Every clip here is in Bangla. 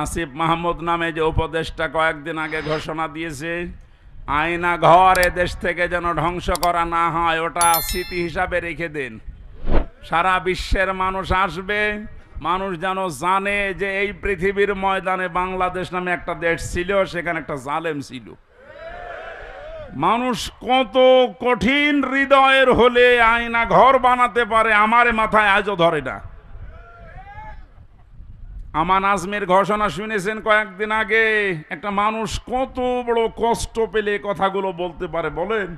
আসিফ মাহমুদ নামে যে উপদেষ্টা কয়েকদিন আগে ঘোষণা দিয়েছে আয়না ঘর এদেশ থেকে যেন ধ্বংস করা না হয়, ওটা স্মৃতি হিসাবে রেখে দেন। সারা বিশ্বের মানুষ আসবে, মানুষ যেন জানে যে এই পৃথিবীর ময়দানে বাংলাদেশ নামে একটা দেশ ছিল, সেখানে একটা জালেম ছিল। মানুষ কত কঠিন হৃদয়ের হলে আয়না ঘর বানাতে পারে, আমার মাথায় আজও ধরে না। আমান আজমির ঘোষণা শুনেছেন কয়েকদিন আগে, একটা মানুষ কত বড় কষ্ট পেলে কথাগুলো বলতে পারে বলেন।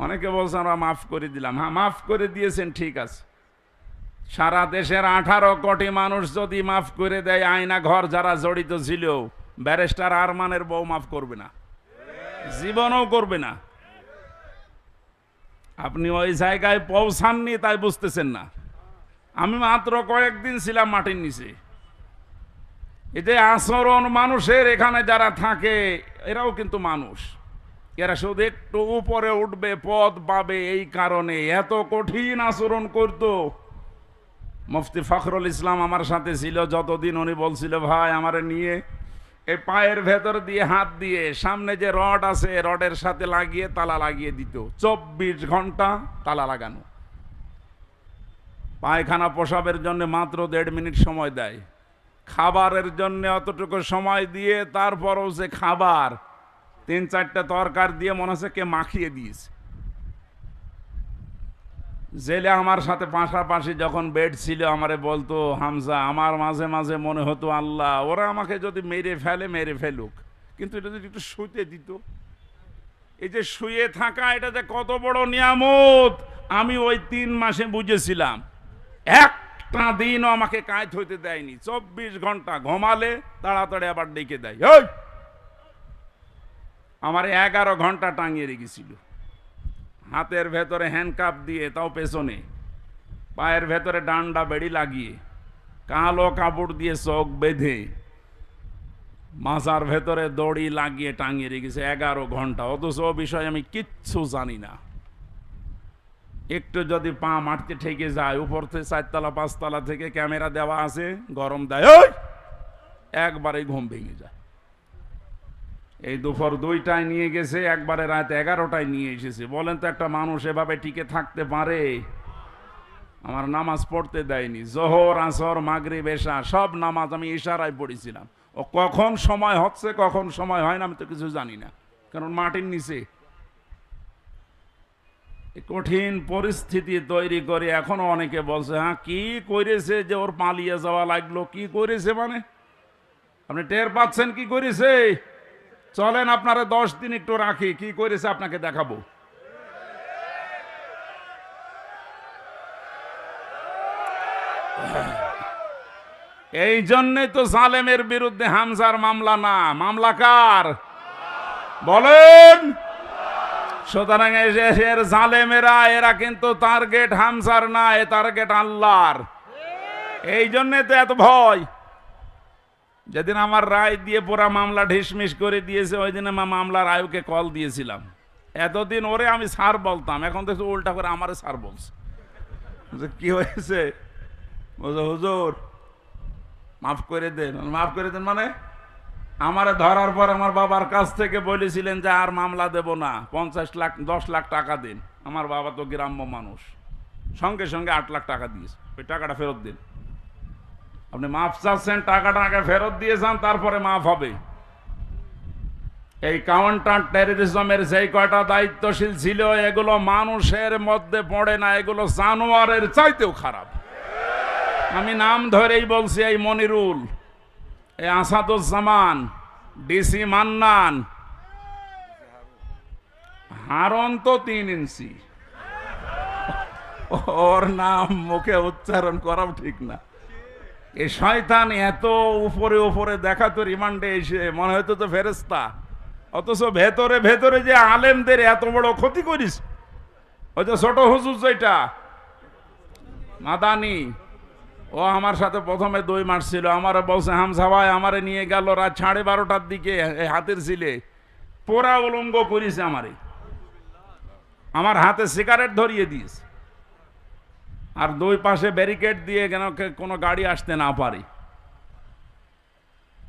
অনেকে বলছেন আমরা মাফ করে দিলাম। হ্যাঁ, মাফ করে দিয়েছেন, ঠিক আছে। সারা দেশের 18 কোটি মানুষ যদি মাফ করে দেয়, আয়না ঘর যারা জড়িত ছিল, ব্যারিস্টার আরমানের বউ মাফ করবে না, জীবনও করবে না। আপনি ওই জায়গায় পৌঁছাননি, তাই বুঝতেছেন না। আমি মাত্র কয়েকদিন ছিলাম মাটির নিচে। এতে আচরণ মানুষের, এখানে যারা থাকে এরাও কিন্তু মানুষ। এরা শুধু একটু উপরে উঠবে, পদ পাবে, এই কারণে এত কঠিন আচরণ করত। মুফতি ফখরুল ইসলাম আমার সাথে ছিল যতদিন, উনি বলছিল ভাই আমারে নিয়ে এই পায়ের ভেতর দিয়ে হাত দিয়ে সামনে যে রড আছে রডের সাথে লাগিয়ে তালা লাগিয়ে দিত। 24 ঘন্টা তালা লাগানো। পায়খানা প্রসাবের জন্য মাত্র 1.5 মিনিট সময় দেয়, খাবারের জন্য অতটুকু সময় দিয়ে তারপরও যে খাবার 3-4টা তরকার দিয়ে মনে হচ্ছে কে মাখিয়ে দিয়েছে। জেলে আমার সাথে পাশাপাশি যখন বেড ছিল আমারে বলতো, হামজা আমার মাঝে মাঝে মনে হতো আল্লাহ ওরা আমাকে যদি মেরে ফেলে মেরে ফেলুক, কিন্তু এটা যদি একটু শুতে দিত। এই যে শুয়ে থাকা, এটা যে কত বড় নিয়ামত আমি ওই 3 মাসে বুঝেছিলাম। একটা দিনও আমাকে কাজ হইতে দেয়নি। 24 ঘন্টা ঘুমালে তাড়াতাড়ি আবার ডেকে দেয়। আমার 11 ঘন্টা টাঙিয়ে রেখেছিল, হাতের ভেতরে হ্যান্ডকাপ দিয়ে, তাও পেছনে, পায়ের ভেতরে ডান্ডা বেড়ি লাগিয়ে, কালো কাপড় দিয়ে চোখ বেঁধে, মাথার ভেতরে দড়ি লাগিয়ে টাঙিয়ে রেখেছে 11 ঘন্টা। অথচ ও বিষয়ে আমি কিচ্ছু জানি না। একটু যদি পা মারতে ঠেকে যায়, উপর থেকে 4 তলা 5 তলা থেকে ক্যামেরা দেওয়া আছে, গরম দেয়, একবারে ঘুম ভেঙে যায়। এই দুপুর 2টায় নিয়ে গেছে, একবারে রাত 11টায় নিয়ে এসেছে। বলেন তো একটা মানুষ এভাবে টিকে থাকতে পারে? আমার নামাজ পড়তে দেয়নি। জোহর, আসর, মাগরিব, এশা সব নামাজ আমি ইশারায় পড়েছিলাম। ও কখন সময় হচ্ছে কখন সময় হয় না আমি তো কিছু জানি না, কারণ মাটির নিচে। কঠিন পরিস্থিতি তৈরি করে এখনো অনেকে বলছে হ্যাঁ কি করেছে যে ওর পালিয়ে যাওয়া লাগলো। কি করেছে মানে আপনি টের পাচ্ছেন কি করেছে? চলেন আপনারা 10 দিন একটু রাখি, কি করেছে আপনাকে দেখাবো। এই জন্যে তো জালেমের বিরুদ্ধে হামজার মামলা না, মামলা কার বলেন? সুতরাং এর জালেমেরা, এরা কিন্তু টার্গেট হামজার না, এ টার্গেট আল্লাহর। এই জন্যে তো এত ভয়। যেদিন আমার রায় দিয়ে পুরা মামলা ঢিসমিস করে দিয়েছে, ওই দিন আমার মামলার আয়ুকে কল দিয়েছিলাম। এতদিন ওরে আমি স্যার বলতাম, এখন তো উল্টা করে আমারে স্যার বলছে। কি হয়েছে? বলছে হুজুর মাফ করে দেন। মাফ করে দেন মানে? আমারে ধরার পর আমার বাবার কাছ থেকে বলেছিলেন যে আর মামলা দেব না, 50 লাখ 10 লাখ টাকা দিন। আমার বাবা তো গ্রাম্য মানুষ, সঙ্গে সঙ্গে 8 লাখ টাকা দিয়েছে। ওই টাকাটা ফেরত দিন। আপনি মাফ চাচ্ছেন, টাকাটা আগে ফেরত দিয়ে যান, তারপরে মাফ হবে। এই কাউন্টার টেররিজমের যেই কয়টা দায়িত্বশীল ছিল, এগুলো মানুষের মধ্যে পড়ে না, এগুলো জানোয়ারের চাইতেও খারাপ। আমি নাম ধরেই বলছি, এই মনিরুল, এই আসাদুজ্জামান, ডিসি মান্নান, হারন তো 3 ইঞ্চি, ওর নাম মুখে উচ্চারণ করাও ঠিক না। এই শয়তান এত উপরে উপরে দেখাতো, রিমান্ডে এসে মনে হতো তো ফেরেশতা, অথচ ভেতরে ভেতরে যে আলেমদের এত বড় ক্ষতি করিস। ওই যে ছোট হুজুর যেটা মাদানি, ও আমার সাথে প্রথমে 2 মাস ছিল। আমারে বলছে হামজা ভাই আমারে নিয়ে গেল রাত 12:30টার দিকে, হাতের ছিলে পোড়া উলঙ্গ করিছে আমারে, আমার হাতে সিগারেট ধরিয়ে দিয়েছে, আর 2 পাশে ব্যারিকেড দিয়ে কেন কোনো গাড়ি আসতে না পারে।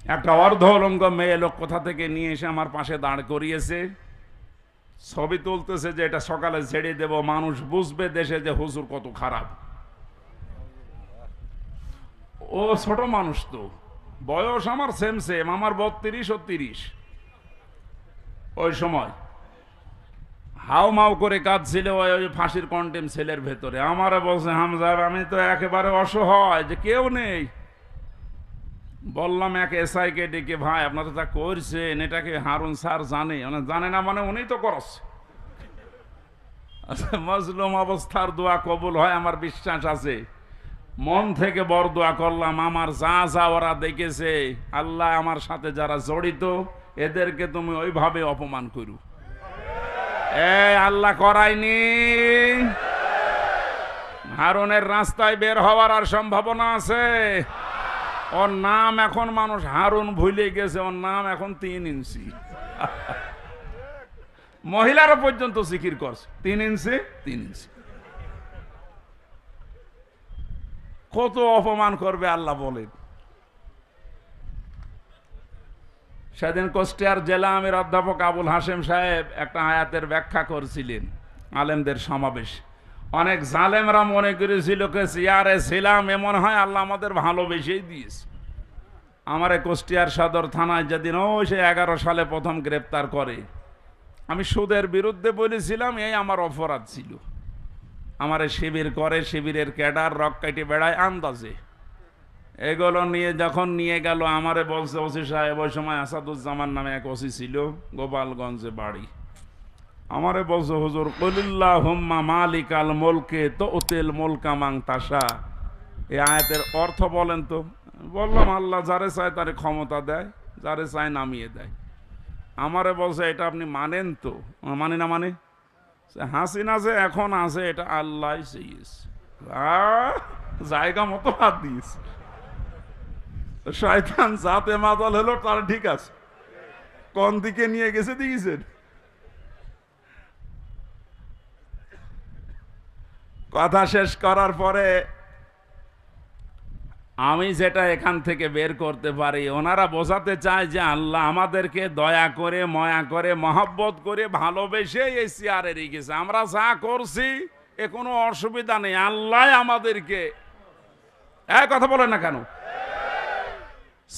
একটা অর্ধ উলঙ্গ মেয়ে লোক কোথা থেকে নিয়ে এসে আমার পাশে দাঁড় করিয়েছে, ছবি তুলতেছে যে এটা সকালে ছেড়ে দেব, মানুষ বুঝবে দেশে যে হুজুর কত খারাপ। ও ছোট মানুষ, তো বয়স আমার সেম সেম, আমার 32 ও 30। ওই সময় হাউ মাউ করে কাঁদছিল ওই ফাঁসির কন্টেম ছেলের ভেতরে। আমারে বলছে, হামজা আমি তো একেবারে অসহায়, যে কেউ নেই। বললাম এক এসআই কে ডেকে, ভাই আপনারা যা করছেন এটাকে হারুন স্যার জানে? জানে না মানে উনি তো করছে। মজলুম অবস্থার দোয়া কবুল হয় আমার বিশ্বাস আছে। মন থেকে বড় দোয়া করলাম, আমার যা যা ওরা দেখেছে, আল্লাহ আমার সাথে যারা জড়িত এদেরকে তুমি ওইভাবে অপমান করু। আল্লাহ করায়নি। হারুনের রাস্তায় বের হওয়ার আর সম্ভাবনা আছে? ওর নাম এখন মানুষ হারুন ভুলে গেছে, ওর নাম এখন 3 ইঞ্চি। মহিলারা পর্যন্ত জিকির করছে 3 ইঞ্চি 3 ইঞ্চি। কত অপমান করবে আল্লাহ বলেন। সেদিন কুষ্টিয়ার জেলা আমির অধ্যাপক আবুল হাশেম সাহেব একটা আয়াতের ব্যাখ্যা করছিলেন আলেমদের সমাবেশ। অনেক জালেমরা মনে করেছিল চেয়ারে ছিলাম, এমন হয় আল্লাহ আমাদের ভালোবেসেই দিয়েছে। আমারে কুষ্টিয়ার সদর থানায় যেদিন সে 11 সালে প্রথম গ্রেপ্তার করে, আমি সুদের বিরুদ্ধে বলেছিলাম, এই আমার অপরাধ ছিল। আমারে শিবির করে, শিবিরের ক্যাডার রক কাটে বেড়ায় আন্দাজে। এগুলো নিয়ে যখন নিয়ে গেল, আমারে বলছে ওসি সাহেব, ওই সময় আসাদুজ্জামান নামে এক ওসি ছিল, গোপালগঞ্জে বাড়ি। আমারে বলছে, হুজুর কুলিল্লাহুম্মা মালিকাল মুলকে তুতিল মুলকা মান তাশা, এই আয়াতের অর্থ বলেন তো। বললাম, আল্লাহ যারে চায় তারে ক্ষমতা দেয়, যারে চায় নামিয়ে দেয়। আমারে বলছে, এটা আপনি মানেন তো? মানি না মানে? হাসিনা যে এখন আছে এটা আল্লাহ চেয়েছে, জায়গা মতো হাত দিয়েছে। শয়তান যাতে মাতাল হলো তার ঠিক আছে, কোন দিকে নিয়ে গেছে দিয়েছেন। কথা শেষ করার পরে আমি যেটা এখান থেকে বের করতে পারি, ওনারা বোঝাতে চায় যে আল্লাহ আমাদেরকে দয়া করে, ময়া করে, মহব্বত করে, ভালোবেসে এই চেয়ারে রেখেছে। আমরা যা করছি এ কোনো অসুবিধা নেই, আল্লাহ আমাদেরকে। কথা বলেন না কেন?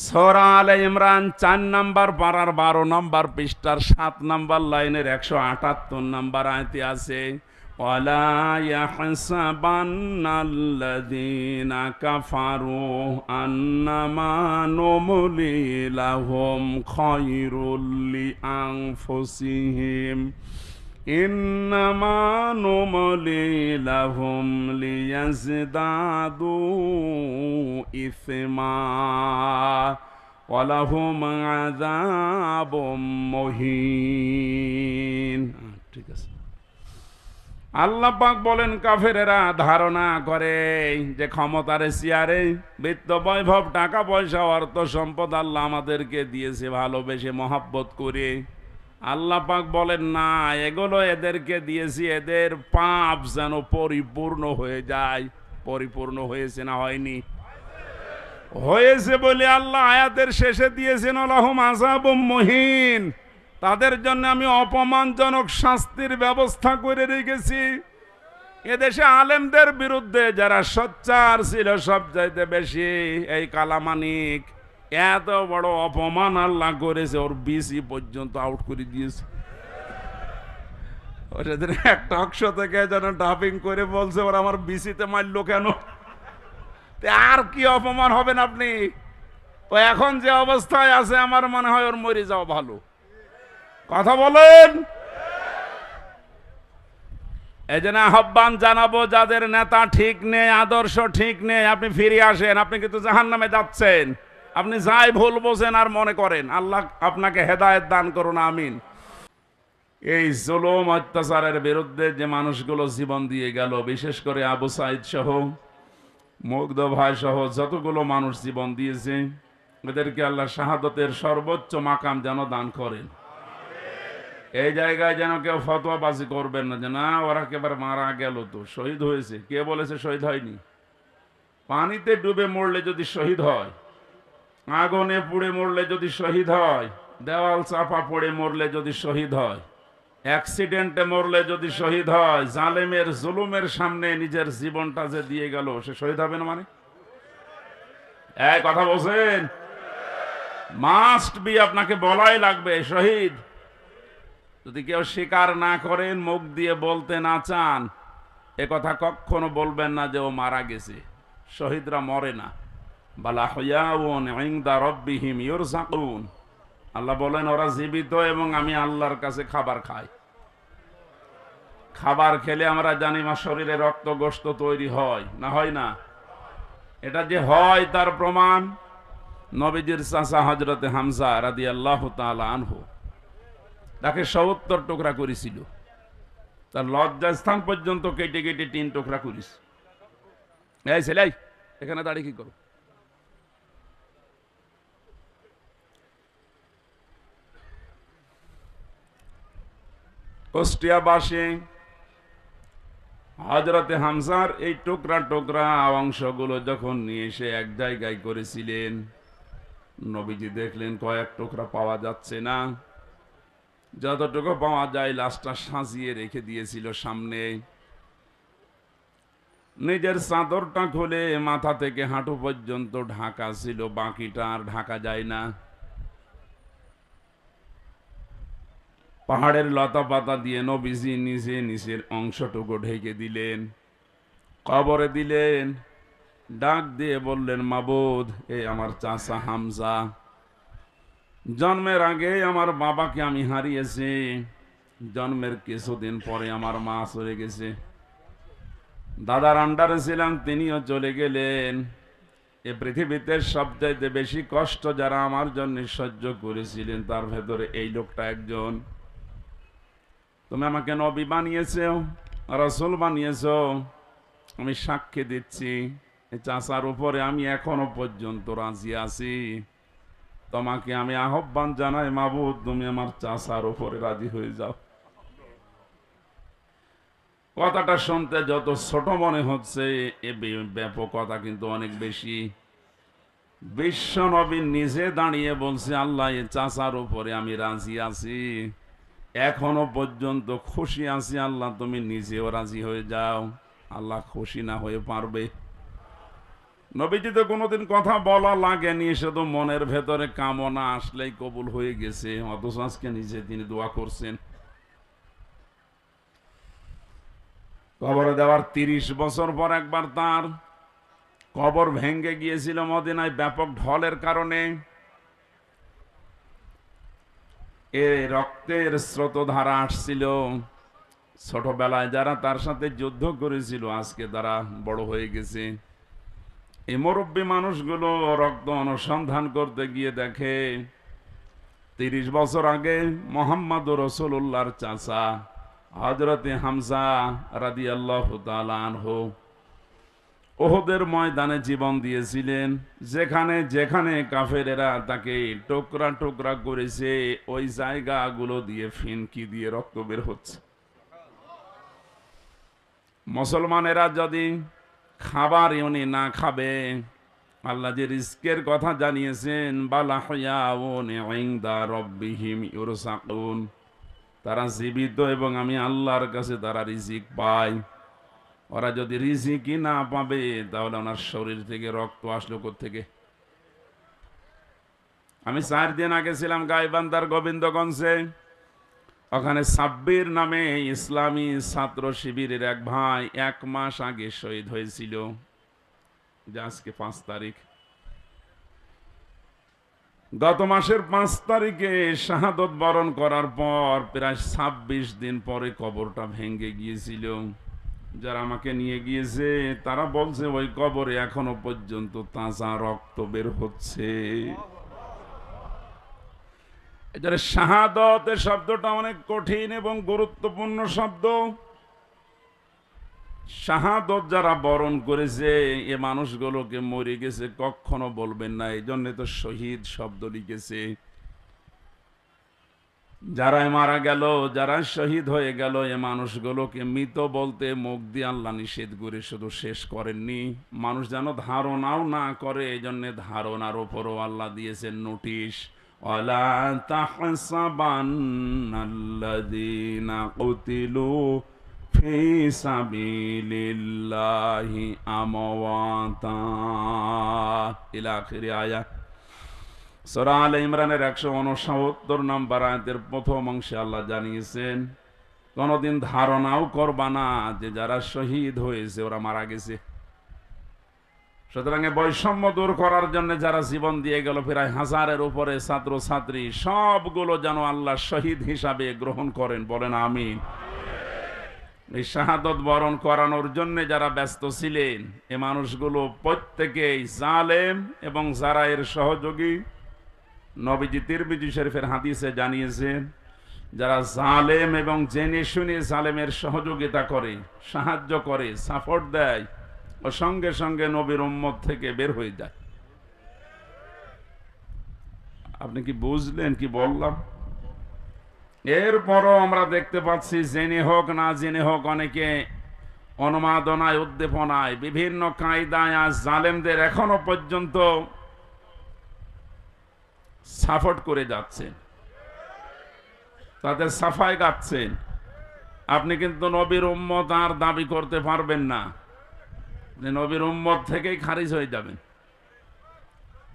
সূরা আলে ইমরান 4 নম্বর পারার 12 নম্বর পৃষ্ঠার 7 নম্বর লাইনের 178 নম্বর আয়াতে আছে, ওয়ালা ইয়াহসাবান্নাল্লাযীনা কাফারু আন্নামা নুমলি লাহুম খায়রুল লিআনফুসিহিম ইন্নামা নুমলি লাহুম লিয়াজদাদু ইসমা ওয়ালাহুম আযাবুম মুহিন। ঠিক আছে। আল্লাহ পাক বলেন, কাফেরেরা ধারণা করে যে ক্ষমতার চেয়ারে বিত্ত বৈভব, টাকা পয়সা, অর্থ সম্পদ আল্লাহ আমাদেরকে দিয়েছে ভালোবেসে, মহাব্বত করে। আল্লাহ পাক বলেন, না, এগুলো এদেরকে দিয়েছি এদের পাপ যেন পরিপূর্ণ হয়ে যায়। পরিপূর্ণ হয়েছে না হয়নি? হয়েছে বলে আল্লাহ আয়াতের শেষে দিয়েছেন লাহুম আযাবুম মুহিন, তাদের জন্য আমি অপমানজনক শাস্তির ব্যবস্থা করে রেখেছি। এদেশে আলেমদের বিরুদ্ধে যারা সোচ্চার ছিল সবচাইতে বেশি, এই কালামানিক, এত বড় অপমান আল্লাহ করেছে, ওর বিসি পর্যন্ত আউট করে দিয়েছে। সেদিন এক টক শো থেকে যেন ডাবিং করে বলছে, ওরা আমার বিসিতে মারলো কেন? আর কি অপমান হবেন আপনি? ও এখন যে অবস্থায় আছে আমার মনে হয় ওর মরে যাওয়া ভালো। কথা বলেন। এই জন্য আহ্বান জানাবো, যাদের নেতা ঠিক নেই, আদর্শ ঠিক নেই, আপনি ফিরে আসেন। আপনি কিন্তু জাহান্নামে যাচ্ছেন। আপনি যাই ভুল বোঝেন আর মনে করেন, আল্লাহ আপনাকে হেদায়েত দান করুন, আমিন। এই জুলুম অত্যাচারের বিরুদ্ধে যে মানুষগুলো জীবন দিয়ে গেল, বিশেষ করে আবু সাইদ সহ, মুগ্ধ ভাই সহ যতগুলো মানুষ জীবন দিয়েছে, এদেরকে আল্লাহ শাহাদতের সর্বোচ্চ মাকাম যেন দান করেন। এই জায়গায় যেন কেউ ফতোয়াবাজি করবেন না যে না ওরা একেবারে মারা গেল, তো শহীদ হয়েছে। কে বলেছে শহীদ হয়নি? পানিতে ডুবে মরলে যদি শহীদ হয়, আগুনে পুড়ে মরলে যদি শহীদ হয়, দেওয়াল চাপা পড়ে মরলে যদি শহীদ হয়, অ্যাক্সিডেন্টে মরলে যদি শহীদ হয়, জালেমের জুলুমের সামনে নিজের জীবনটা যে দিয়ে গেল, সে শহীদ হবে না? মানে এই কথা বলছেন, মাস্ট বি, আপনাকে বলাই লাগবে শহীদ। যদি কেউ স্বীকার না করেন, মুখ দিয়ে বলতে না চান, এ কথা কখনো বলবেন না যে ও মারা গেছে। শহীদরা মরে না। বালা হুয়াউন ইনদা রাব্বিহিম ইউরযাকুন, আল্লাহ বলেন ওরা জীবিত এবং আমি আল্লাহর কাছে খাবার খাই। খাবার খেলে আমরা জানি মা শরীরে রক্ত গোশত তৈরি হয় না, হয় না? এটা যে হয় তার প্রমাণ নবীজির চাচা হযরতে হামজা রাদিয়াল্লাহু তাআলা আনহু, তাকে ৭০ টুকরা করেছিল। তার লজ্জাস্থান পর্যন্ত কেটে কেটে ৩ টুকরা করিস। এই ছেলে, এখানে দাঁড়িয়ে কি করো? কুষ্টিয়াবাসী হযরতে হামজার এই টুকরা টুকরা অংশগুলো যখন নিয়ে এসে এক জায়গায় করেছিলেন, নবীজি দেখলেন কয়েক টুকরা পাওয়া যাচ্ছে না। যতটুকু পাওয়া যায় লাশটা সাজিয়ে রেখে দিয়েছিল সামনে। নিজের চাদরটা খুলে মাথা থেকে হাঁটু পর্যন্ত ঢাকা ছিল, বাকিটা আর ঢাকা যায় না। পাহাড়ের লতা পাতা দিয়ে নবীজি নিজে নিজের অংশটুকু ঢেকে দিলেন, কবরে দিলেন, ডাক দিয়ে বললেন, মাবুদ, এ আমার চাচা হামজা। জন্মের আগে আমার বাবাকে আমি হারিয়েছি, জন্মের কিছুদিন পরে আমার মা চলে গেছে, দাদার আন্ডারে ছিলাম, তিনিও চলে গেলেন। এ পৃথিবীতে সবচাইতে বেশি কষ্ট যারা আমার জন্য সহ্য করেছিলেন, তার ভেতরে এই লোকটা একজন। তুমি আমাকে নবী বানিয়েছো, রাসূল বানিয়েছো, আমি সাক্ষী দিচ্ছি এই চাচার উপরে আমি এখনো পর্যন্ত রাজি আছি। তোমাকে আমি আহ্বান জানাই, মাবুদ, তুমি আমার চাচার উপরে রাজি হয়ে যাও। কথাটা শুনতে যত ছোট মনে হচ্ছে, এ ব্যাপকতা কিন্তু অনেক বেশি। বিশ্ব নবী নিজে দাঁড়িয়ে বলছে, আল্লাহ, এ চাচার উপরে আমি রাজি আছি, এখনো পর্যন্ত খুশি আছি, আল্লাহ তুমি নিজেও রাজি হয়ে যাও। আল্লাহ খুশি না হয়ে পারবে? নবীজি তো কোনোদিন কথা বলা লাগেনি, শুধু মনের ভেতরে কামনা আসলেই কবুল হয়ে গেছে। অথচ আজকে নিজে তিনি দোয়া করছেন। কবরে দেওয়ার ৩০ বছর পর একবার তার কবর ভেঙে গিয়েছিল মদিনায় ব্যাপক ঢলের কারণে। এ রক্তের স্রোতধারা আসছিল। ছোটবেলায় যারা তার সাথে যুদ্ধ করেছিল, আজকে তারা বড় হয়ে গেছে। এই মুরব্বী মানুষগুলো রক্ত অনুসন্ধান করতে গিয়ে দেখে ৩০ বছর আগে মুহাম্মদুর রাসূলুল্লাহর চাচা হযরতে হামজা রাদিয়াল্লাহু তাআলা আনহু উহুদের ময়দানে জীবন দিয়েছিলেন। যেখানে যেখানে কাফেরেরা তাকে টুকরা টুকরা করেছে, ওই জায়গাগুলো দিয়ে ফিনকি দিয়ে রক্ত বের হচ্ছে। মুসলমানেরা যদি খাবার উনি না খাবে, আল্লাহ যে রিজকের কথা জানিয়েছেন, বালা হুয়াউন ইনদা রাব্বিহিম ইউরযাকুন, তারা জীবিত এবং আমি আল্লাহর কাছে তারা রিজিক পায়। ওরা যদি রিজিকই না পাবে, তাহলে ওনার শরীর থেকে রক্ত আসলো কোত্থেকে? আমি ৪ দিন আগে ছিলাম গাইবান্ধার গোবিন্দগঞ্জে। ওখানে সাব্বির নামে ইসলামী ছাত্র শিবিরের এক ভাই ১ মাস আগে শহীদ হয়েছিল, যে আজকে ৫ তারিখ। গত মাসের ৫ তারিখে শাহাদত বরণ করার পর প্রায় ২৬ দিন পরে কবরটা ভেঙে গিয়েছিল। যারা আমাকে নিয়ে গিয়েছে তারা বলছে ওই কবরে এখনো পর্যন্ত তাজা রক্ত বের হচ্ছে। এজন্য শাহাদত শব্দটা অনেক কঠিন এবং গুরুত্বপূর্ণ শব্দ। শাহাদত যারা বরণ করেছে, এ মানুষগুলোকে মরে গেছে কখনো বলবেন না, এই জন্য তো শহীদ শব্দ লিখেছে। যারাই মারা গেল, যারা শহীদ হয়ে গেল, এ মানুষগুলোকে মৃত বলতে মুখ দিয়ে আল্লাহ নিষেধ করে শুধু শেষ করেননি, মানুষ যেন ধারণাও না করে, এই জন্য ধারণার উপরও আল্লাহ দিয়েছেন নোটিশ। ওয়ালা তাহসাবান্নাল্লাযীনা কুতিলু ফি সাবিলিল্লাহি আমওয়াতা ইলা আখিরি আয়াত। সূরা আলে ইমরানের 169 নম্বর আয়াতের প্রথম অংশে আল্লাহ জানিয়েছেন, কোনদিন ধারণাও করবা না যে যারা শহীদ হয়েছে ওরা মারা গেছে। সুতরাং বৈষম্য দূর করার জন্য যারা জীবন দিয়ে গেল, প্রায় 1000-এর উপরে ছাত্র ছাত্রী, সবগুলো যেন আল্লাহ শহীদ হিসাবে গ্রহণ করেন, বলেন আমিন। এই শাহাদত বরণ করানোর জন্য যারা ব্যস্ত ছিলেন, এ মানুষগুলো প্রত্যেকেই জালেম এবং যারা এর সহযোগী। নবীজি তিরমিজি শরীফের হাদিসে জানিয়েছেন, যারা জালেম এবং জেনে শুনে জালেমের সহযোগিতা করে, সাহায্য করে, সাপোর্ট দেয়, ও সঙ্গে সঙ্গে নবীর উম্মত থেকে বের হয়ে যায়। আপনি কি বুঝলেন কি বললাম? এরপরও আমরা দেখতে পাচ্ছি, জেনে হোক না জেনে হোক, অনেকে অনুমাদনায়, উদ্দীপনায়, বিভিন্ন কায়দায় আজ জালেমদের এখনো পর্যন্ত সাপোর্ট করে যাচ্ছেন, তাদের সাফাই গাচ্ছেন। আপনি কিন্তু নবীর উম্মত আর দাবি করতে পারবেন না, নবীর উম্মত থেকেই খারিজ হয়ে যাবেন।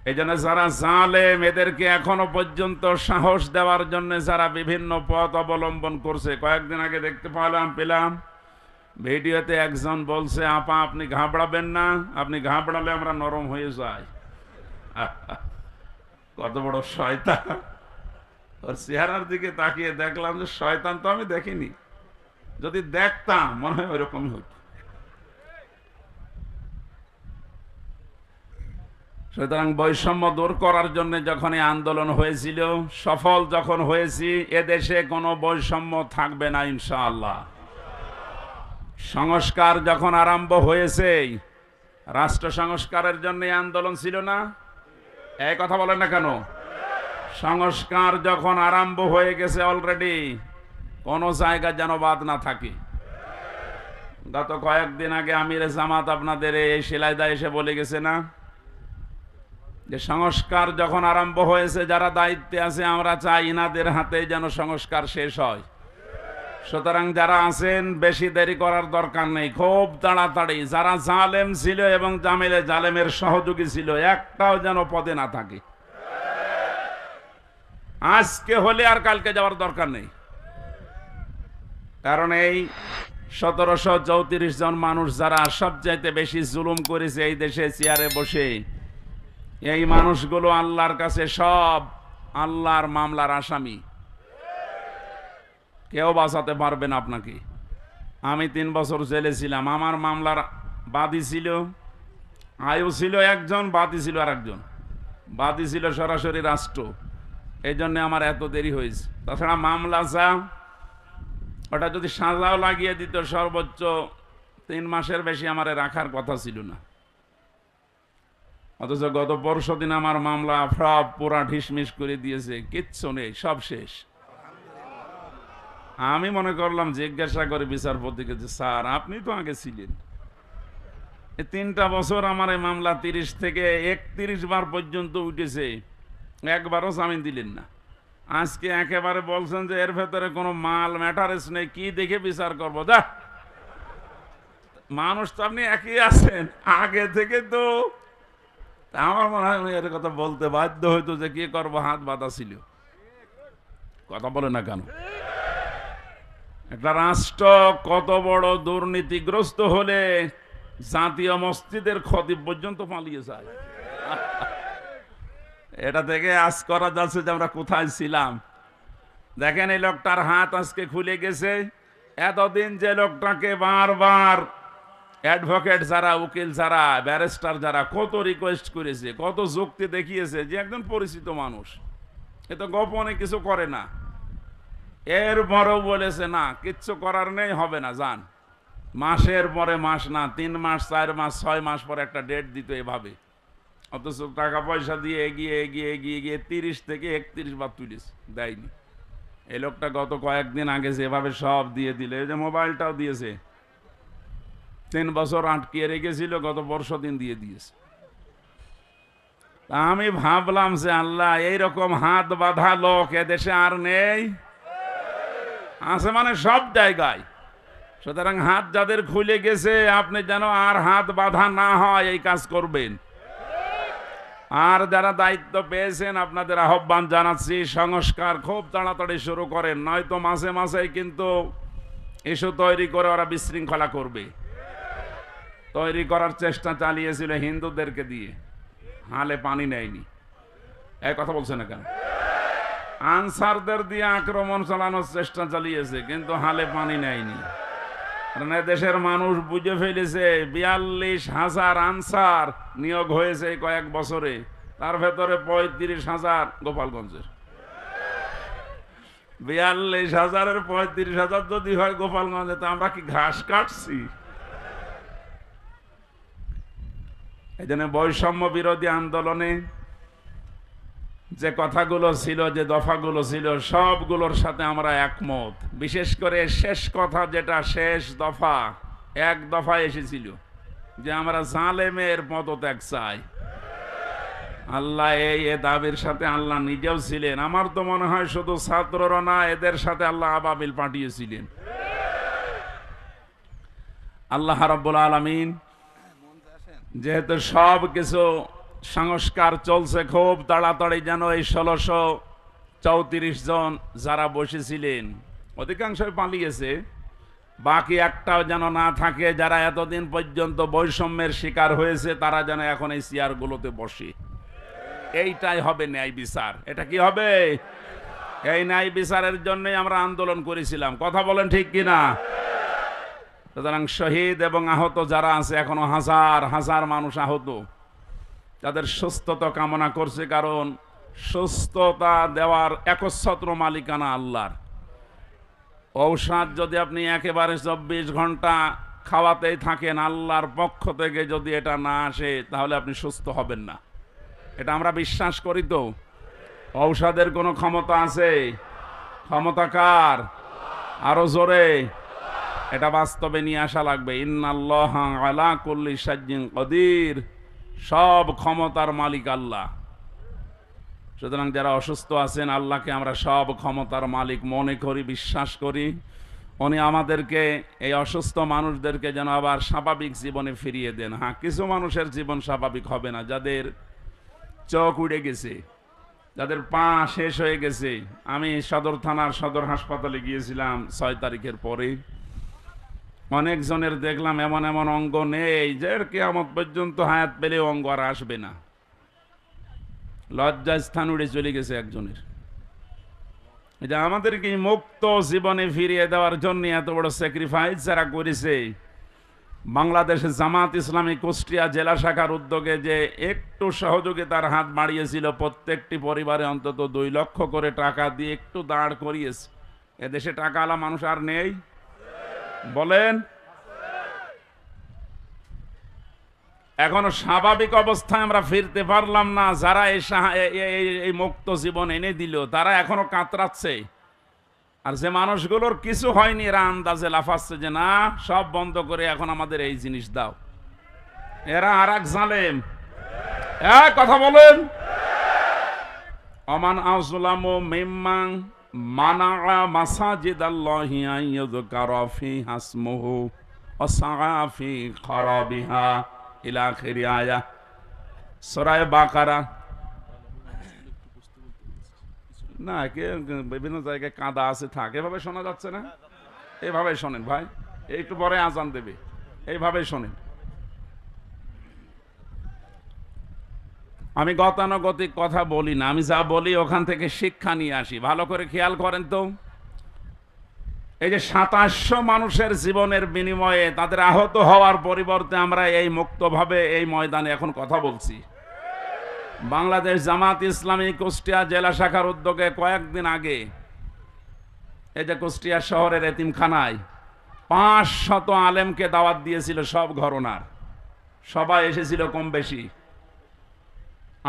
এই জন্য যারা জালেম, এদেরকে এখনো পর্যন্ত সাহস দেওয়ার জন্য যারা বিভিন্ন পথ অবলম্বন করছে, কয়েকদিন আগে দেখতে পেলাম ভিডিওতে একজন বলছে, আপা আপনি ঘাবড়াবেন না, আপনি ঘাবড়ালে আমরা নরম হয়ে যাই। কত বড় শয়তান! ওর চেহারার দিকে তাকিয়ে দেখলাম যে শয়তান তো আমি দেখিনি, যদি দেখতাম মনে হয় ওইরকমই হতো। সুতরাং বৈষম্য দূর করার জন্য যখন এই আন্দোলন হয়েছিল, সফল যখন হয়েছি, এদেশে কোনো বৈষম্য থাকবে না ইনশাআল্লাহ। সংস্কার যখন আরম্ভ হয়েছে, রাষ্ট্র সংস্কারের জন্য আন্দোলন ছিল না? এই কথা বলেন না কেন? সংস্কার যখন আরম্ভ হয়ে গেছে অলরেডি, কোনো জায়গা যেন বাদ না থাকে। গত কয়েকদিন আগে আমিরে জামাত আপনাদের এই শিলাইদা এসে বলে গেছে না যে সংস্কার যখন আরম্ভ হয়েছে, যারা দায়িত্বে আছে আমরা চাই ইনাদের হাতে যেন সংস্কার শেষ হয়। সুতরাং যারা আছেন বেশি দেরি করার দরকার নেই, খুব তাড়াতাড়ি যারা জালেম ছিল এবং জালেমের সহযোগী ছিল, একটাও যেন পদে না থাকে। আজকে হলে আর কালকে যাওয়ার দরকার নেই, কারণ এই 1734 জন মানুষ যারা সবচাইতে বেশি জুলুম করেছে এই দেশে চেয়ারে বসে, এই মানুষগুলো আল্লাহর কাছে সব আল্লাহর মামলার আসামি। কেউ বাঁচাতে পারবে না আপনাকে। আমি 3 বছর জেলে ছিলাম, আমার মামলার বাদী ছিল, আয়ু ছিল একজন, বাদী ছিল আর একজন। বাদী ছিল সরাসরি রাষ্ট্র, এই জন্য আমার এত দেরি হয়েছে। তাছাড়া মামলা যা, ওটা যদি সাজাও লাগিয়ে দিত, সর্বোচ্চ 3 মাসের বেশি আমার রাখার কথা ছিল না। অথচ গত পরশুদিন আমার মামলা সব পুরা ঢিসমিস করে দিয়েছে, কিচ্ছু নেই, সব শেষ। আমি মনে করলাম, জিজ্ঞাসা করে বিচারপতিকে যে স্যার আপনি তো আগে ছিলেন, 3টা বছর আমার এই মামলা 30 থেকে 31 বার পর্যন্ত উঠেছে, একবারও জামিন দিলেন না। আজকে একেবারে বলছেন যে এর ভেতরে কোনো মাল ম্যাটারেস নেই, কি দেখে বিচার করবো? যা, মানুষ তো আপনি একই আছেন আগে থেকে। তো আমার মনে হয় এর কথা বলতে বাধ্য হইতো যে কি করবো, হাত বাঁধা ছিল। কথা বলে না কেন? একটা রাষ্ট্র কত বড় দুর্নীতিগ্রস্ত হলে জাতীয় মসজিদের খতিব পর্যন্ত পালিয়ে যায়। এটা থেকে আজ করা যাচ্ছে যে আমরা কোথায় ছিলাম। দেখেন এই লোকটার হাত আজকে খুলে গেছে। এতদিন যে লোকটাকে বারবার অ্যাডভোকেট যারা, উকিল যারা, ব্যারিস্টার যারা কত রিকোয়েস্ট করেছে, কত যুক্তি দেখিয়েছে যে একজন পরিচিত মানুষ, এ তো গোপনে কিছু করে না, এরপরেও বলেছে না কিচ্ছু করার নেই, হবে না, যান। মাসের পরে মাস না, 3 মাস, 4 মাস, 6 মাস পরে একটা ডেট দিত এভাবে। অথচ টাকা পয়সা দিয়ে এগিয়ে 30 থেকে 31 বার তুলিস, দেয়নি। এই লোকটা গত কয়েকদিন আগে যেভাবে সব দিয়ে দিল, এই যে মোবাইলটাও দিয়েছে, 3 বছর আটকিয়ে রেখেছিল, গত বর্ষ দিন দিয়ে দিয়েছে। আমি ভাবলাম যে আল্লাহ, এইরকম হাত বাঁধা লোক এদেশে আর নেই, আছে মানে সব জায়গায়। সুতরাং হাত যাদের খুলে গেছে, আপনি যেন আর হাত বাঁধা না হয় এই কাজ করবেন। আর যারা দায়িত্ব পেয়েছেন, আপনাদের আহ্বান জানাচ্ছি, সংস্কার খুব তাড়াতাড়ি শুরু করেন, নয়তো মাসে মাসে কিন্তু ইস্যু তৈরি করে ওরা বিশৃঙ্খলা করবে। তৈরি করার চেষ্টা চালিয়েছিল হিন্দুদেরকে দিয়ে, হালে পানি নেয়নি। এই কথা বলছে না কেন? আনসারদের দিয়ে আক্রমণ চালানোর চেষ্টা চালিয়েছে, কিন্তু হালে পানি নেয়নি। কারণ দেশের মানুষ বুঝে ফেলেছে 42,000 আনসার নিয়োগ হয়েছে এই কয়েক বছরে, তার ভেতরে 35,000 গোপালগঞ্জের। 42,000-এর 35,000 যদি হয় গোপালগঞ্জে, তা আমরা কি ঘাস কাটছি? এই জন্য বৈষম্য বিরোধী আন্দোলনে যে কথাগুলো ছিল, যে দফাগুলো ছিল, সবগুলোর সাথে আমরা একমত। বিশেষ করে শেষ কথা, যেটা শেষ দফা, এক দফা এসেছিল যে আমরা জালেমের পদত্যাগ চাই। আল্লাহ এই দাবির সাথে আল্লাহ নিজেও ছিলেন। আমার তো মনে হয় শুধু ছাত্ররা না, এদের সাথে আল্লাহ আবাবিল পাঠিয়েছিলেন। আল্লাহ রাব্বুল আলামিন যেহেতু সব কিছু সংস্কার চলছে খুব তাড়াতাড়ি, যেন এই 1634 জন যারা বসেছিলেন অধিকাংশই পালিয়েছে, বাকি একটাও যেন না থাকে, যারা এতদিন পর্যন্ত বৈষম্যের শিকার হয়েছে, তারা যেন এখন এই চেয়ারগুলোতে বসে। এইটাই হবে ন্যায় বিচার। এটা কি হবে? এই ন্যায় বিচারের জন্যই আমরা আন্দোলন করেছিলাম। কথা বলেন ঠিক কিনা? সুতরাং শহীদ এবং আহত যারা আছে, এখনো হাজার হাজার মানুষ আহত, তাদের সুস্থতা কামনা করছে। কারণ সুস্থতা দেওয়ার একচ্ছত্র মালিকানা আল্লাহর। ঔষধ যদি আপনি একেবারে 24 ঘন্টা খাওয়াতেই থাকেন, আল্লাহর পক্ষ থেকে যদি এটা না আসে, তাহলে আপনি সুস্থ হবেন না। এটা আমরা বিশ্বাস করি। তো ঔষধের কোনো ক্ষমতা আছে? ক্ষমতা কার? আরো জোরে। এটা বাস্তবে নিয়ে আসা লাগবে। ইন্নাল্লাহা আলা কুল্লি শাইইন কাদির। সব ক্ষমতার মালিক আল্লাহ। সুতরাং যারা অসুস্থ আছেন, আল্লাহকে আমরা সব ক্ষমতার মালিক মনে করি, বিশ্বাস করি। উনি আমাদেরকে, এই অসুস্থ মানুষদেরকে যেন আবার স্বাভাবিক জীবনে ফিরিয়ে দেন। হ্যাঁ, কিছু মানুষের জীবন স্বাভাবিক হবে না, যাদের চোখ উড়ে গেছে, যাদের পা শেষ হয়ে গেছে। আমি সদর থানার সদর হাসপাতালে গিয়েছিলাম 6 তারিখের পরে। অনেকজনের দেখলাম এমন এমন অঙ্গ নেই যে কিয়ামত পর্যন্ত হায়াত পেলে অঙ্গ আর আসবে না। লজ্জা স্থান উড়ে চলে গেছে একজনের। এটা আমাদেরকে মুক্ত জীবনে ফিরিয়ে দেওয়ার জন্য এত বড় স্যাক্রিফাইস যারা করেছে। বাংলাদেশের জামাত ইসলামী কুষ্টিয়া জেলা শাখার উদ্যোগে যে একটু সহযোগিতার হাত বাড়িয়েছিল, প্রত্যেকটি পরিবারে অন্তত 2 লক্ষ করে টাকা দিয়ে একটু দাঁড় করিয়েছে। এদেশে টাকাওয়ালা মানুষ আর নেই? বলেন। এখনো স্বাভাবিক অবস্থায় আমরা ফিরতে পারলাম না। যারা এই মুক্ত জীবন এনে দিল, তারা এখনো কাতরাচ্ছে। আর যে মানুষগুলোর কিছু হয়নি, এরা আন্দাজে লাফাচ্ছে যে না, সব বন্ধ করে এখন আমাদের এই জিনিস দাও। এরা আর এক জালেম। কথা বলেন। অমান আযলামু মিম্মান মানাআ মাসাজিদাল্লাহি আন ইউযকারা ফিহা ইসমুহু ওয়া সাআ ফি খারাবিহা ইলা আখির আয়াহ, সূরা বাকারা। না, বিভিন্ন জায়গায় কাদা আছে, থাক। এভাবে শোনা যাচ্ছে না? এইভাবে শোনেন ভাই, একটু পরে আজান দেবে, এইভাবে শোনেন। আমি গতানুগতিক কথা বলি না, আমি যা বলি ওখান থেকে শিক্ষা নিয়ে আসি। ভালো করে খেয়াল করেন তো। এই যে 2700 মানুষের জীবনের বিনিময়ে তাদের আহত হওয়ার পরিবর্তে আমরা এই মুক্তভাবে এই ময়দানে এখন কথা বলছি। বাংলাদেশ জামাত ইসলামী কুষ্টিয়া জেলা শাখার উদ্যোগে কয়েকদিন আগে এই যে কুষ্টিয়া শহরের এতিমখানায় 500 আলেমকে দাওয়াত দিয়েছিল, সব ঘরনার। সবাই এসেছিল কম বেশি।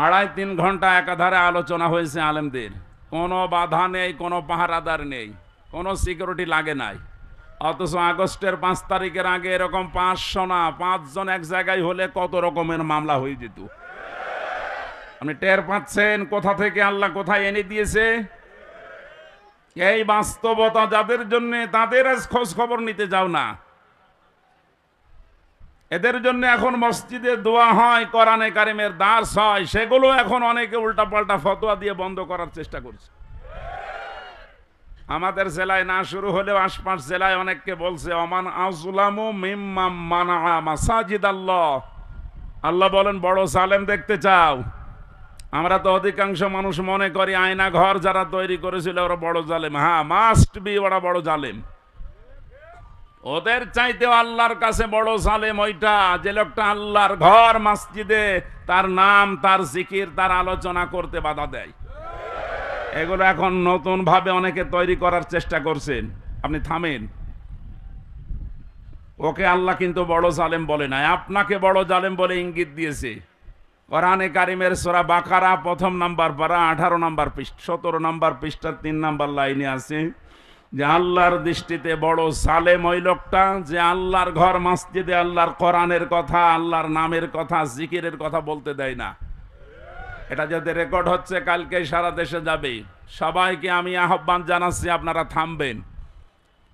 2.5-3 ঘন্টা একাধারে আলোচনা হয়েছে আলেমদের। কোনো বাধা নেই, কোনো পাহারাদার নেই, কোনো সিকিউরিটি লাগে নাই। অথচ আগস্টের 5 তারিখের আগে এরকম 500 না 5 জন এক জায়গায় হলে কত রকমের মামলা হয়ে যেত। আপনি টের পাচ্ছেন কোথা থেকে আল্লাহ কোথায় এনে দিয়েছে? এই বাস্তবতা যাদের জন্য, তাদের আজ খোঁজ খবর নিতে যাও না। এদের জন্য এখন মসজিদে দোয়া হয়, কোরআনে কারিমের দার্স হয়, সেগুলো এখন অনেকে উল্টাপাল্টা ফতোয়া দিয়ে বন্ধ করার চেষ্টা করছে। আমাদের জেলায় না শুরু হলেও আশপাশ জেলায় অনেককে বলছে অমান আযলামু মিম্মান মানাআ মাসাজিদ আল্লাহ। আল্লাহ বলেন বড় জালেম দেখতে চাও? আমরা তো অধিকাংশ মানুষ মনে করি আয়না ঘর যারা তৈরি করেছিল ওরা বড় জালেম। হ্যাঁ, মাস্ট বি, ওরা বড় জালেম। ওদের চাইতেও আল্লাহর কাছে বড় জালেম ওইটা, যে লোকটা আল্লাহর ঘর মসজিদে তার নাম, তার জিকির, তার আলোচনা করতে বাধা দেয়। এগুলো এখন নতুন ভাবে অনেকে তৈরি করার চেষ্টা করছেন। আপনি থামেন। ওকে আল্লাহ কিন্তু বড় জালেম বলে নাই, আপনাকে বড় জালেম বলে ইঙ্গিত দিয়েছে। কোরআনে কারিমের সূরা বাকারা 1 নাম্বার পারা 18 নাম্বার পৃষ্ঠা 17 নাম্বার পৃষ্ঠার 3 নাম্বার লাইনে আছে যে আল্লাহর দৃষ্টিতে বড় জালেম ওই লোকটা যে আল্লাহর ঘর মসজিদে আল্লাহর কোরআনের কথা, আল্লাহর নামের কথা, জিকিরের কথা বলতে দেয় না। এটা যদি রেকর্ড হচ্ছে কালকে সারা দেশে যাবে। সবাইকে আমি আহ্বান জানাচ্ছি আপনারা থামবেন।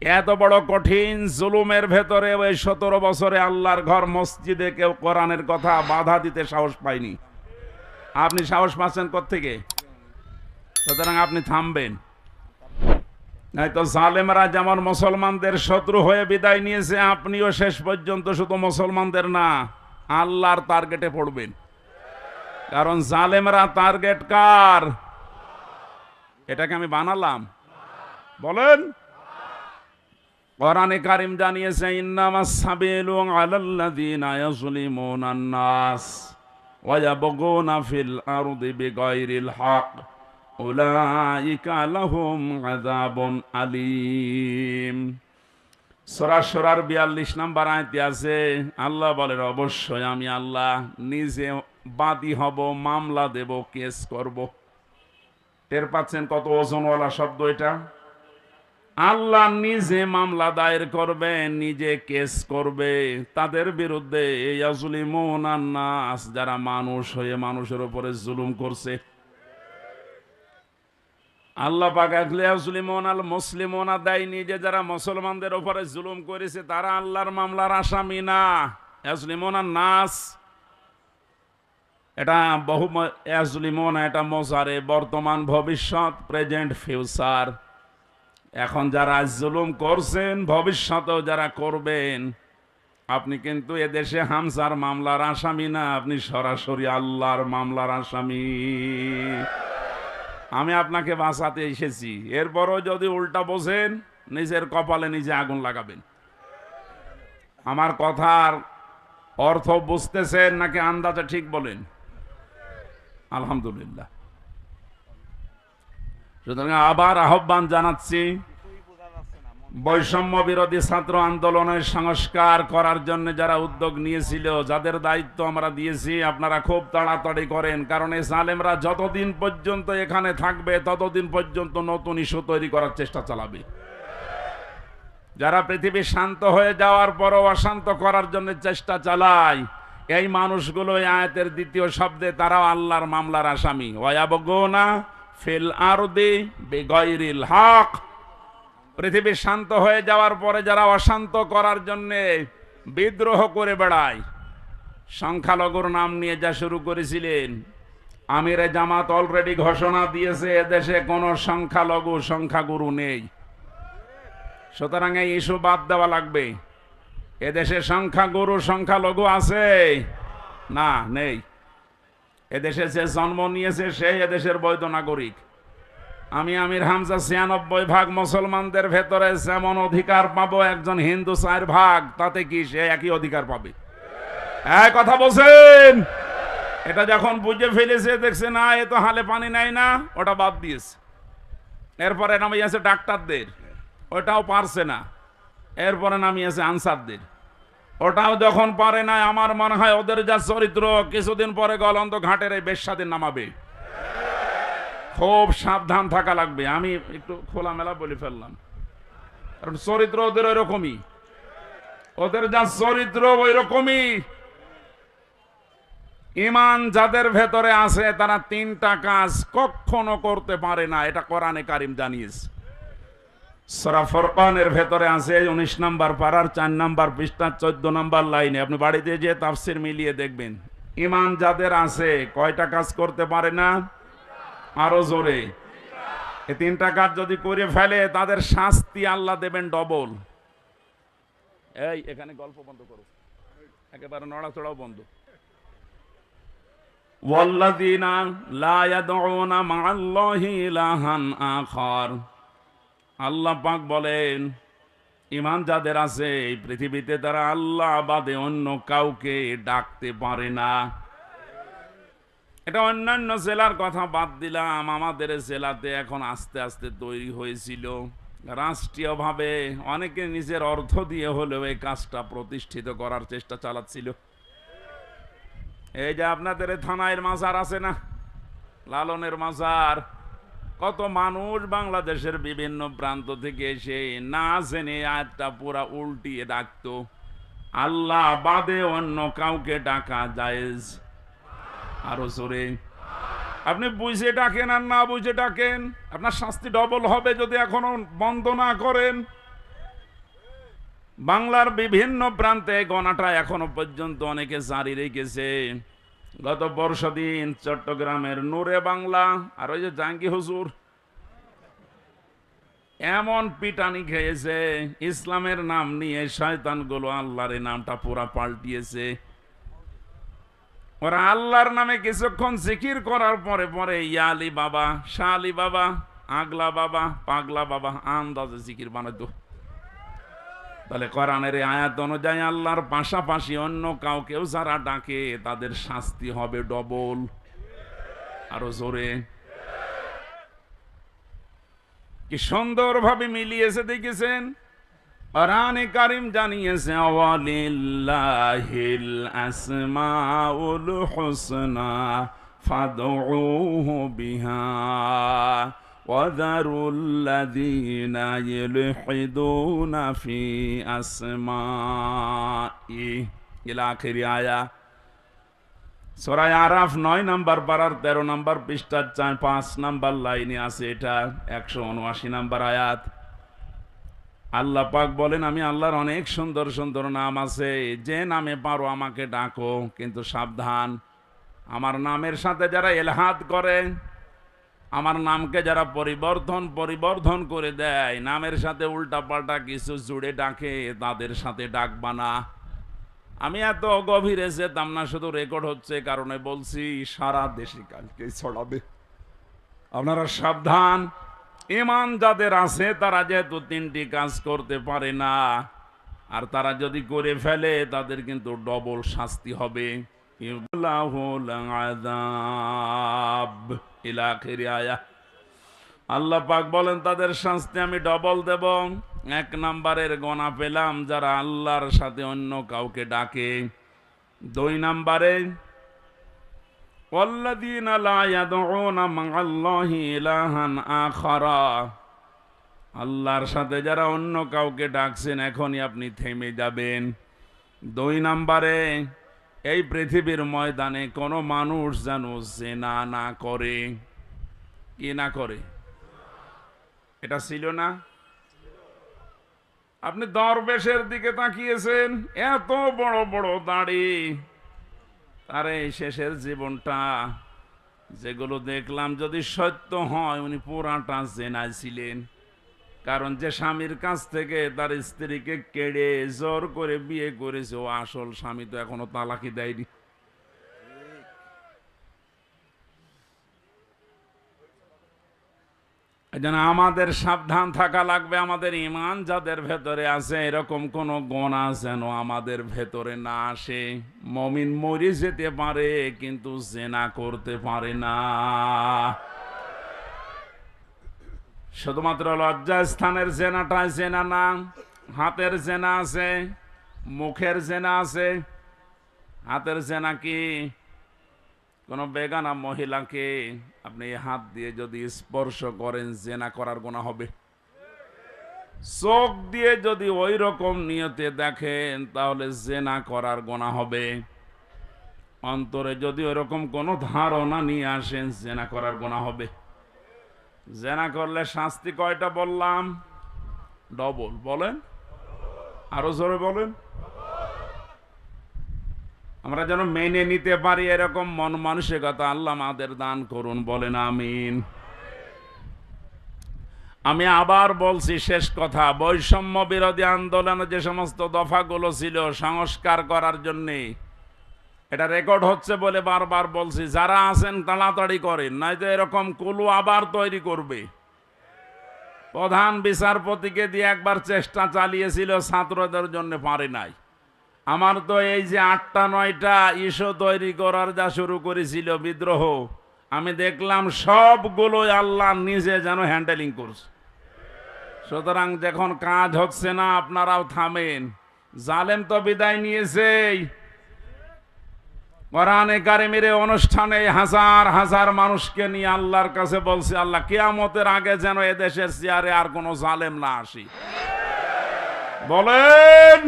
এত বড় কঠিন জুলুমের ভেতরে ওই 17 বছরে আল্লাহর ঘর মসজিদে কেউ কোরআনের কথা বাধা দিতে সাহস পায়নি। আপনি সাহস পাচ্ছেন কোত্থেকে? সুতরাং আপনি থামবেন, নয়তো জালেমরা যেমন মুসলমানদের শত্রু হয়ে বিদায় নিয়েছে, আপনিও শেষ পর্যন্ত শুধু মুসলমানদের না আল্লাহর টার্গেটে পড়বেন। কারণ জালেমরা টার্গেট কার? এটাকে আমি বানালাম? বলেন। কোরআনে কারিম জানিয়েছে ইন্নামাস সাবিলু আলাল্লাযিনা ইয়াজলিমুনান নাস ওয়া ইয়াবগুনা ফিল আরদি বিগাইরিল হক উলাইকা লাহুম আযাবুন আলীম। সূরা শুরার 42 নম্বর আয়াতে আছে, আল্লাহ বলেন অবশ্যই আমি আল্লাহ নিজে বাদী হব, মামলা দেব, কেস করব। টের পাচ্ছেন কত ওজনওয়ালা শব্দ এটা? আল্লাহ নিজে মামলা দায়ের করবে, নিজে কেস করবে তাদের বিরুদ্ধে। ইয়াজলিমুনান নাস, যারা মানুষ হয়ে মানুষের উপরে জুলুম করছে। আল্লাহ পাক ইয়াজলিমুনাল মুসলিমুনা দেয়নি যে যারা মুসলমানদের উপরে জুলুম করেছে তারা আল্লাহর মামলার আসামি না। ইয়াজলিমুনান নাস এটা বহু, ইয়াজলিমুনা এটা মোজারে, বর্তমান, ভবিষ্যৎ, প্রেজেন্ট, ফিউচার। এখন যারা জুলুম করছেন, ভবিষ্যতেও যারা করবেন, আপনি কিন্তু এদেশে হামজার মামলার আসামি না, আপনি সরাসরি আল্লাহর মামলার আসামি। আমি আপনাকে বাঁচাতে এসেছি, এরপরও যদি উল্টা বোঝেন নিজের কপালে নিজে আগুন লাগাবেন। আমার কথার অর্থ বুঝতেছেন নাকি আন্দাজে ঠিক বলেন? আলহামদুলিল্লাহ। সুতরাং আবার আহ্বান জানাচ্ছি, বৈষম্য বিরোধী ছাত্র আন্দোলনের সংস্কার করার জন্য যারা উদ্যোগ নিয়েছিল, যাদের দায়িত্ব আমরা দিয়েছি, আপনারা খুব তাড়াতাড়ি করেন। কারণ এই জালেমরা যতদিন পর্যন্ত এখানে থাকবে ততদিন পর্যন্ত নতুন ইস্যু তৈরি করার চেষ্টা চালাবে। যারা পৃথিবী শান্ত হয়ে যাওয়ার পরও অশান্ত করার জন্য চেষ্টা চালায়, এই মানুষগুলো এই আয়াতের দ্বিতীয় শব্দে তারাও আল্লাহর মামলার আসামি। ওয়ায়াবগুনা ফিল আরদি বিগাইরিল হক, পৃথিবী শান্ত হয়ে যাওয়ার পরে যারা অশান্ত করার জন্যে বিদ্রোহ করে বেড়ায়। সংখ্যালঘুর নাম নিয়ে যা শুরু করেছিলেন, আমিরে জামাত অলরেডি ঘোষণা দিয়েছে এদেশে কোনো সংখ্যালঘু সংখ্যাগুরু নেই। সুতরাং এই ইস্যু বাদ দেওয়া লাগবে। এদেশে সংখ্যাগুরু সংখ্যালঘু আছে? না, নেই। এদেশে যে জন্ম নিয়েছে সেই এদেশের বৈধ নাগরিক। আমি আমির হামজা 96% মুসলমানদের ভেতরে যেমন অধিকার পাবো একজন হিন্দু 4%, তাতে কি সে একই অধিকার পাবে? এক কথা বলছেন? এটা যখন বুঝে ফেলেছে, দেখছে না এ তো হালে পানি নাই না, ওটা বাদ দিয়েছে। এরপরে নামিয়েছে ডাক্তারদের, ওটাও পারছে না। এরপরে নামিয়েছে আনসারদের, ওটাও যখন পারে না, আমার মনে হয় ওদের যা চরিত্র কিছুদিন পরে গলন্ত ঘাটের এই বেশ্যাদের নামাবে। খুব সাবধান থাকা লাগবে। আমি একটু খোলামেলা বলে ফেললাম, কারণ চরিত্র ওদের ওই রকমই, ওদের যা চরিত্র ওই রকমই। ঈমান যাদের ভেতরে আছে তারা তিনটা কাজ কখনো করতে পারে না, এটা কোরআনে কারীম জানিয়েছে। সূরা ফুরকানের ভেতরে আছে 19 নম্বর পারার 4 নম্বর পৃষ্ঠা 14 নম্বর লাইনে। আপনি বাড়িতে যে তাফসীর মিলিয়ে দেখবেন, ঈমান যাদের আছে কয়টা কাজ করতে পারে না? আরো জোরে। এই তিনটা কাজ যদি করে ফেলে তাদের শাস্তি আল্লাহ দেবেন ডবল। এই এখানে গল্প বন্ধ করো, একেবারে নড়াচড়াও বন্ধ। ওয়াল্লাযীনা লা ইয়াদউনা মা'আল্লাহি ইলাহান আখার, আল্লাহ পাক বলেন ঈমান যাদের আছে এই পৃথিবীতে তারা আল্লাহ বাদে অন্য কাউকে ডাকতে পারে না। এটা অন্যান্য জেলার কথা বাদ দিলাম, আমাদের জেলাতে এখন আস্তে আস্তে তৈরি হয়েছিল রাষ্ট্রীয়ভাবে, অনেকে নিজের অর্থ দিয়ে হলেও এই কাজটা প্রতিষ্ঠিত করার চেষ্টা চালাচ্ছিল। এই যে আপনাদের থানায় মাজার আছে না, লালনের মাজার, কত মানুষ বাংলাদেশের বিভিন্ন প্রান্ত থেকে এসে না জেনে আয়াতটা পুরা উল্টিয়ে ডাকতো, আল্লাহ বাদে অন্য কাউকে ডাকা জায়েজ। আরো জোরে। আপনি বুঝে ডাকেন আর না বুঝে ডাকেন, আপনার শাস্তি ডবল হবে যদি এখনো বন্ধ না করেন। বাংলার বিভিন্ন প্রান্তে গণাটা এখনো পর্যন্ত অনেকে জারি রেখেছে। গত বর্ষদিন চট্টগ্রামের নূরে বাংলা আর ওই যে জাঙ্গি হুজুর এমন পিটানি খেয়েছে, ইসলামের নাম নিয়ে শয়তানগুলো আল্লাহর নামটা পুরা পাল্টিয়েছে। ওরা আল্লাহর নামে কিছুক্ষণ জিকির করার পরে পরে ইয়া আলী বাবা, শাহ আলী বাবা, আগলা বাবা, পাগলা বাবা আন্দাজে জিকির বানাতো। তাহলে কোরআনের আয়াত অনুযায়ী আল্লাহর পাশাপাশি অন্য কাউকেও যারা ডাকে তাদের শাস্তি হবে ডবল। আরো জোরে। কি সুন্দরভাবে মিলিয়েছে দেখেছেন। কোরআনে কারীম জানিয়েছে ওয়ালিল্লাহিল আসমাউল হুসনা ফাদউহু বিহা ওয়াযারুল্লাযীনা ইলহিদুনা ফি আসমাই ইলা আখির আয়া। সূরা আরাফ 9 নম্বর পারার 13 নম্বর পৃষ্ঠা 5 নম্বর লাইনে আছে, এটা 179 নম্বর আয়াত। আল্লাহ পাক বলেন আমি আল্লাহর অনেক সুন্দর সুন্দর নাম আছে, যে নামে পারো আমাকে ডাকো, কিন্তু সাবধান, আমার নামের সাথে যারা এলহাদ করে, আমার নামকে যারা পরিবর্ধন করে দেয়, নামের সাথে উল্টাপাল্টা কিছু জুড়ে ডাকে, তাদের সাথে ডাকবা না। আমি এত গভীরে যেতাম না, শুধু রেকর্ড হচ্ছে কারণে বলছি, সারা দেশে কালকে ছড়াবে। আপনারা সাবধান। ঈমান যাদের আছে তারা যেহেতু তিনটি কাজ করতে পারে না, আর তারা যদি করে ফেলে তাদের কিন্তু ডবল শাস্তি হবে। আল্লাহ পাক বলেন তাদের শাস্তি আমি ডবল দেব। 1 নম্বরের গোনা পেলাম যারা আল্লাহর সাথে অন্য কাউকে ডাকে। 2 নম্বরে ওয়াল্লাযীনা লা ইয়াদউনা মা'আল্লাহি ইলাহান আখারা, আল্লাহর সাথে যারা অন্য কাউকে ডাকছেন এখনই আপনি থেমে যাবেন। 2 নম্বরে এই পৃথিবীর ময়দানে কোনো মানুষ যেন জিনা না করে। কি না করে? এটা ছিল না? আপনি দরবেশের দিকে তাকিয়েছেন, এত বড় বড় দাড়ি, তার এই শেষের জীবনটা যেগুলো দেখলাম যদি সত্য হয় উনি পুরাটা জেনায় ছিলেন। কারণ যে স্বামীর কাছ থেকে তার স্ত্রীকে কেড়ে জোর করে বিয়ে করেছে, ও আসল স্বামী তো এখনো তালাকি দেয়নি। এজন্য আমাদের সাবধান থাকা লাগবে। আমাদের ঈমান যাদের ভেতরে আছে এরকম কোন গুনাহ যেন আমাদের ভেতরে না আসে। মুমিন মরে যেতে পারে কিন্তু জিনা করতে পারে না। শুধুমাত্র লজ্জাস্থানের জেনাটা জেনা না, হাতের জেনা আছে, মুখের জেনা আছে। হাতের জেনা কি? কোনো বেগানা মহিলাকে আপনি হাত দিয়ে যদি স্পর্শ করেন জেনা করার গুনাহ হবে। চোখ দিয়ে যদি ওই রকম নিয়তে দেখেন তাহলে জেনা করার গুনাহ হবে। অন্তরে যদি ওইরকম কোনো ধারণা নিয়ে আসেন জেনা করার গুনাহ হবে। জেনা করলে শাস্তি কয়টা বললাম? ডবল। বলেন, আরো জোরে বলেন। আমরা যেন মেনে নিতে পারি এরকম মন মানসিকতা আল্লাহ আমাদের দান করুন, বলেন আমিন। আমি আবার বলছি, শেষ কথা, বৈষম্য বিরোধী আন্দোলনে যে সমস্ত দফাগুলো ছিল সংস্কার করার জন্যে, এটা রেকর্ড হচ্ছে বলে বারবার বলছি, যারা আছেন তাড়াতাড়ি করেন, নয়তো এরকম কুলু আবার তৈরি করবে। প্রধান বিচারপতিকে দিয়ে একবার চেষ্টা চালিয়েছিল, ছাত্রদের জন্য পারে নাই। আমার তো এই যে 8টা 9টা ইস্যু তৈরি করার যা শুরু করেছিল বিদ্রোহ, আমি দেখলাম সবগুলোই আল্লাহ নিজে যেন হ্যান্ডেলিং করছে। সুতরাং যখন কাজ হচ্ছে না আপনারাও থামেন। জালেম তো বিদায় নিয়েছেই। কোরআনে কারিমের অনুষ্ঠানে হাজার হাজার মানুষকে নিয়ে আল্লাহর কাছে বলছে, আল্লাহ কিয়ামতের আগে যেন এদেশের চেয়ারে আর কোনো জালেম না আসি। বলেন।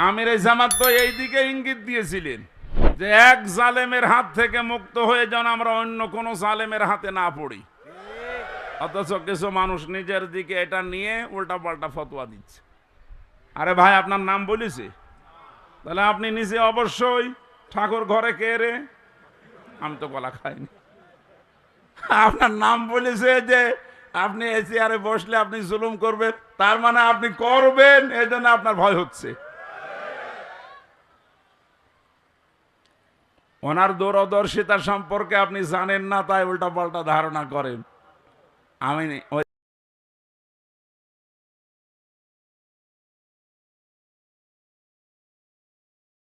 আমির জামাত তো এই দিকে ইঙ্গিত দিয়েছিলেন যে এক জালেমের হাত থেকে মুক্ত হয়ে যেন আমরা অন্য কোনো জালেমের হাতে না পড়ি। অথচ কিছু মানুষ নিজের দিকে এটা নিয়ে উল্টা পাল্টা ফতোয়া দিচ্ছে। আরে ভাই, আপনার নাম বলেছে, তাহলে আপনি নিজে অবশ্যই ঠাকুর ঘরে কে রে? আমি তো কলা খাইনি। আপনার নাম বলেছে যে আপনি এই চেয়ারে বসলে আপনি জুলুম করবেন, তার মানে আপনি করবেন, এই জন্য আপনার ভয় হচ্ছে। ওনার দূরদর্শিতা সম্পর্কে আপনি জানেন না, তাই উল্টা পাল্টা ধারণা করেন। আমি